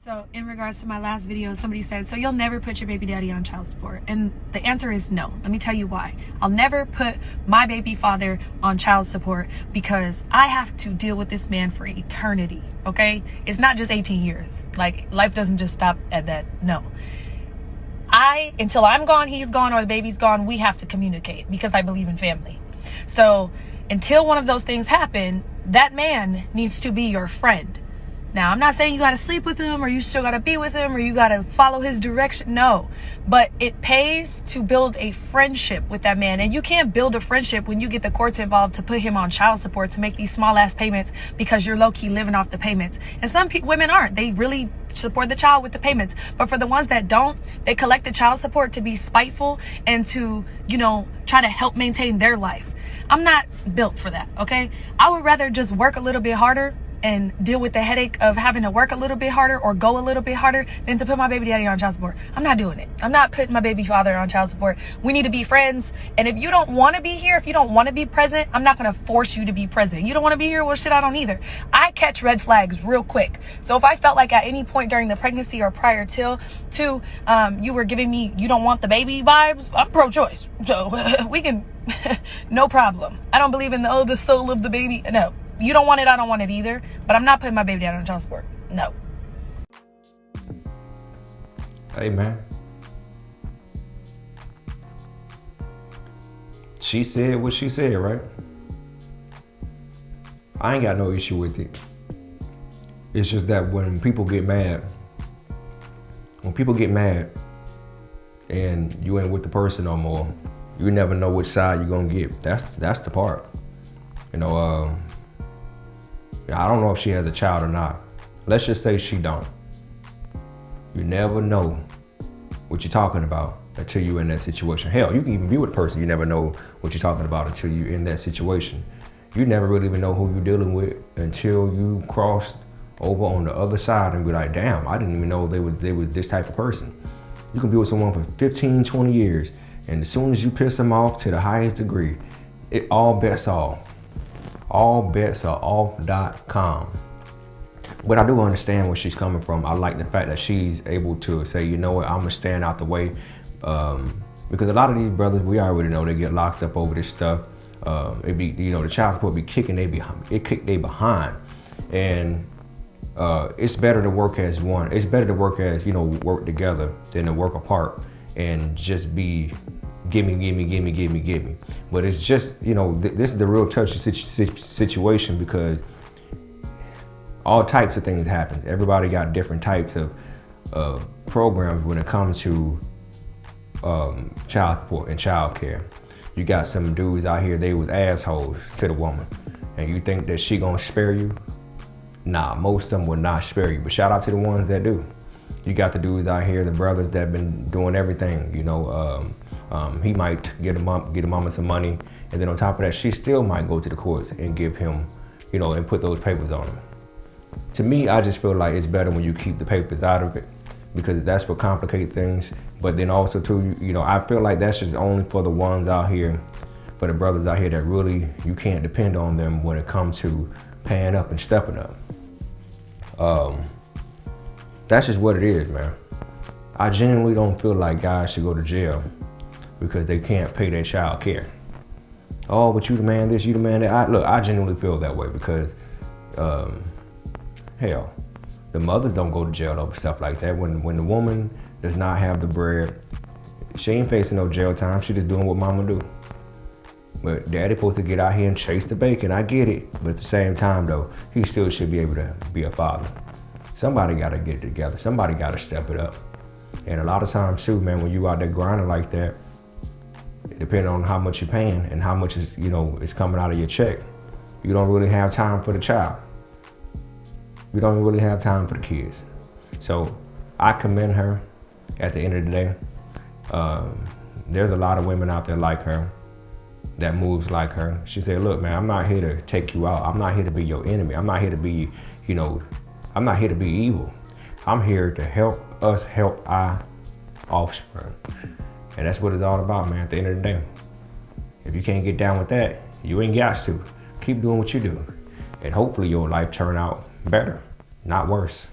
So in regards to my last video, somebody said, so you'll never put your baby daddy on child support? And the answer is no. Let me tell you why. I'll never put my baby father on child support because I have to deal with this man for eternity, okay? It's not just 18 years. Like, life doesn't just stop at that. No. Until I'm gone, he's gone, or the baby's gone, we have to communicate because I believe in family. So until one of those things happen, that man needs to be your friend. Now, I'm not saying you got to sleep with him or you still got to be with him or you got to follow his direction. No, but it pays to build a friendship with that man. And you can't build a friendship when you get the courts involved to put him on child support to make these small ass payments because you're low key living off the payments. And some women aren't. They really support the child with the payments. But for the ones that don't, they collect the child support to be spiteful and to, try to help maintain their life. I'm not built for that. Okay. I would rather just work a little bit harder and deal with the headache of having to work a little bit harder or go a little bit harder than to put my baby daddy on child support. I'm not doing it. I'm not putting my baby father on child support. We need to be friends. And if you don't want to be here, if you don't want to be present, I'm not going to force you to be present. You don't want to be here? Well, shit, I don't either. I catch red flags real quick. So if I felt like at any point during the pregnancy or prior to, you were giving me, you don't want the baby vibes, I'm pro-choice. So we can, no problem. I don't believe in the soul of the baby. No. You don't want it, I don't want it either. But I'm not putting my baby daddy on child support. No. Hey, man. She said what she said, right? I ain't got no issue with it. It's just that when people get mad and you ain't with the person no more, you never know which side you're gonna get. That's the part. I don't know if she has a child or not. Let's just say she don't. You never know what you're talking about until you're in that situation. Hell, you can even be with a person, you never know what you're talking about until you're in that situation. You never really even know who you're dealing with until you cross over on the other side and be like, damn, I didn't even know they were this type of person. You can be with someone for 15, 20 years, and as soon as you piss them off to the highest degree, all bets are off.com. But I do understand where she's coming from. I like the fact that she's able to say, you know what, I'm gonna stand out the way. Because a lot of these brothers, we already know they get locked up over this stuff. It be, the child support be kicking they behind. And it's better to work as one. It's better to work as, work together than to work apart and just be gimme. But it's just, this is the real touchy situation because all types of things happen. Everybody got different types of programs when it comes to child support and child care. You got some dudes out here, they was assholes to the woman. And you think that she gonna spare you? Nah, most of them will not spare you. But shout out to the ones that do. You got the dudes out here, the brothers that been doing everything, he might get a mama some money, and then on top of that, she still might go to the courts and give him, and put those papers on him. To me, I just feel like it's better when you keep the papers out of it because that's what complicates things. But then also too, I feel like that's just only for the ones out here, for the brothers out here that really, you can't depend on them when it comes to paying up and stepping up. That's just what it is, man. I genuinely don't feel like guys should go to jail because they can't pay their child care. Oh, but you demand this, you demand that. I genuinely feel that way because, hell, the mothers don't go to jail over stuff like that. When the woman does not have the bread, she ain't facing no jail time. She just doing what mama do. But daddy supposed to get out here and chase the bacon. I get it. But at the same time though, he still should be able to be a father. Somebody gotta get it together. Somebody gotta step it up. And a lot of times too, man, when you out there grinding like that, depending on how much you're paying and how much is, is coming out of your check, you don't really have time for the child. You don't really have time for the kids. So I commend her at the end of the day. There's a lot of women out there like her that moves like her. She said, look, man, I'm not here to take you out. I'm not here to be your enemy. I'm not here to be, I'm not here to be evil. I'm here to help us help our offspring. And that's what it's all about, man, at the end of the day. If you can't get down with that, you ain't got to. Keep doing what you do. And hopefully your life turn out better, not worse.